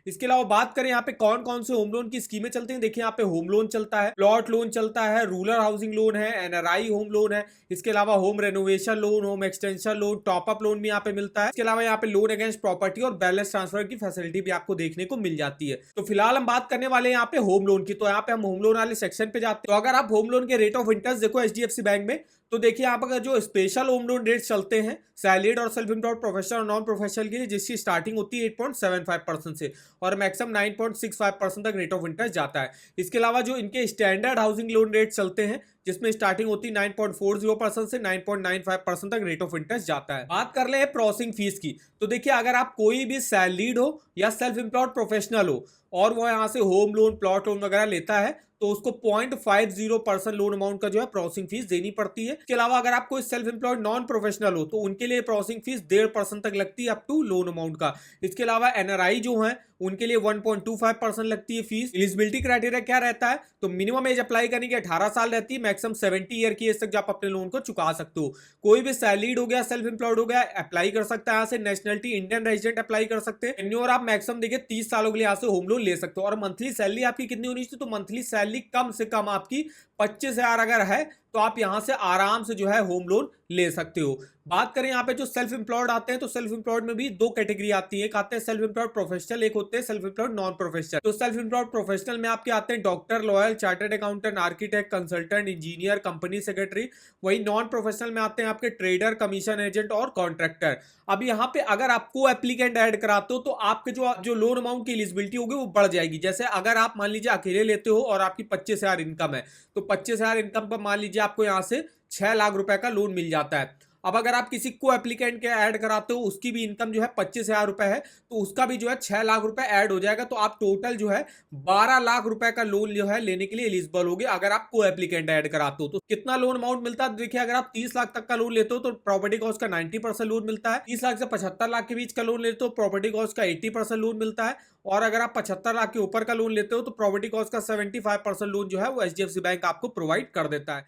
इसके अलावा बात करें यहाँ पे कौन कौन से होम लोन की स्कीमें चलती हैं, देखिए यहाँ पे होम लोन चलता है, प्लॉट लोन चलता है, रूरल हाउसिंग लोन है, एनआरआई होम लोन है, इसके अलावा home renovation loan, home extension loan, top up loan भी यहाँ पे मिलता है। इसके अलावा यहाँ पे लोन अगेंस्ट प्रॉपर्टी और बैलेंस ट्रांसफर की फैसिलिटी भी आपको देखने को मिल जाती है। तो फिलहाल हम बात करने वाले हैं यहाँ पे होम लोन की, तो यहाँ पे हम होम लोन वाले सेक्शन पे जाते हैं। तो अगर आप होम लोन के रेट ऑफ इंटरेस्ट देखो एचडीएफसी बैंक में, तो देखिए यहाँ पर जो स्पेशल होम लोन रेट चलते हैं सैलरीड और सेल्फ एम्प्लॉयड प्रोफेशनल और नॉन प्रोफेशनल के लिए, जिसकी स्टार्टिंग होती है 8.75% से और मैक्सिमम 9.65% तक रेट ऑफ इंटरेस्ट जाता है। इसके अलावा जो इनके स्टैंडर्ड हाउसिंग लोन रेट चलते हैं जिसमें स्टार्टिंग होती है 9.40% से 9.95% तक रेट ऑफ इंटरेस्ट जाता है। बात कर ले प्रोसेसिंग फीस की, तो देखिए अगर आप कोई भी सैलरीड हो या सेल्फ एम्प्लॉयड प्रोफेशनल हो और वो यहाँ से होम लोन प्लॉट लोन वगैरह लेता है तो उसको 0.50% लोन अमाउंट का जो है प्रोसेसिंग फीस देनी पड़ती है। इसके अलावा अगर आप कोई सेल्फ एम्प्लॉयड नॉन प्रोफेशनल हो तो उनके लिए प्रोसेसिंग फीस 1.5% तक लगती है अप टू लोन अमाउंट का। इसके अलावा एनआरआई जो है उनके लिए 1.25% लगती है फीस। एलिजिबिलिटी क्राइटेरिया क्या रहता है, तो मिनिमम एज अप्लाई करने की 18 साल रहती है, मैक्सिमम 70 ईयर की एज तक आप अपने लोन को चुका सकते हो। कोई भी सैलरीड हो गया सेल्फ एम्प्लॉयड हो गया अप्लाई कर सकता है यहाँ से। नेशनलिटी इंडियन रेजिडेंट अप्लाई कर सकते हैं। टेन्योर आप मैक्सिमम देखिए 30 सालों के लिए यहाँ से होम लोन ले सकते हो। और मंथली सैलरी आपकी कितनी होनी चाहिए, तो मंथली सैलरी कम से कम आपकी 25,000 अगर है तो आप यहां से आराम से जो है होम लोन ले सकते हो। बात करें यहाँ पे जो सेल्फ एम्प्लॉयड आते हैं तो सेल्फ एम्प्लॉयड में भी दो कैटेगरी आती है, एक आते हैं सेल्फ एम्प्लॉयड प्रोफेशनल, एक होते हैं सेल्फ एम्प्लॉयड नॉन प्रोफेशनल। तो सेल्फ एम्प्लॉयड प्रोफेशनल में आपके आते हैं doctor, lawyer, chartered accountant, architect, consultant, engineer, company secretary. वही नॉन प्रोफेशनल में आते हैं आपके ट्रेडर, कमीशन एजेंट और कॉन्ट्रैक्टर। अब यहाँ पे अगर आपको एप्लीकेंट ऐड कराते हो तो आपके जो लोन अमाउंट की एलिजिबिलिटी होगी वो बढ़ जाएगी। जैसे अगर आप मान लीजिए अकेले लेते हो और आपकी 25,000 इनकम है तो 25,000 इनकम पर मान लीजिए आपको यहाँ से 6 लाख रुपए का लोन मिल जाता है। अब अगर आप किसी को एप्लीकेंट के ऐड कराते हो उसकी भी इनकम जो है 25,000 रुपए है तो उसका भी जो है 6 लाख रुपए ऐड हो जाएगा, तो आप टोटल जो है 12 लाख रुपए का लोन जो है लेने के लिए एलिजिबल होगे अगर आप को एप्लीकेंट ऐड कराते हो। तो कितना लोन अमाउंट मिलता है, देखिए अगर आप 30 लाख तक का लोन लेते हो तो प्रॉपर्टी कॉस्ट का 90% लोन मिलता है। 30 लाख से 75 लाख के बीच का लोन लेते हो प्रॉपर्टी कॉस्ट का 80% लोन मिलता है। और अगर आप 75 लाख के ऊपर का लोन लेते हो तो प्रॉपर्टी कॉस्ट का 75% लोन जो है वो एचडीएफसी बैंक आपको प्रोवाइड कर देता है।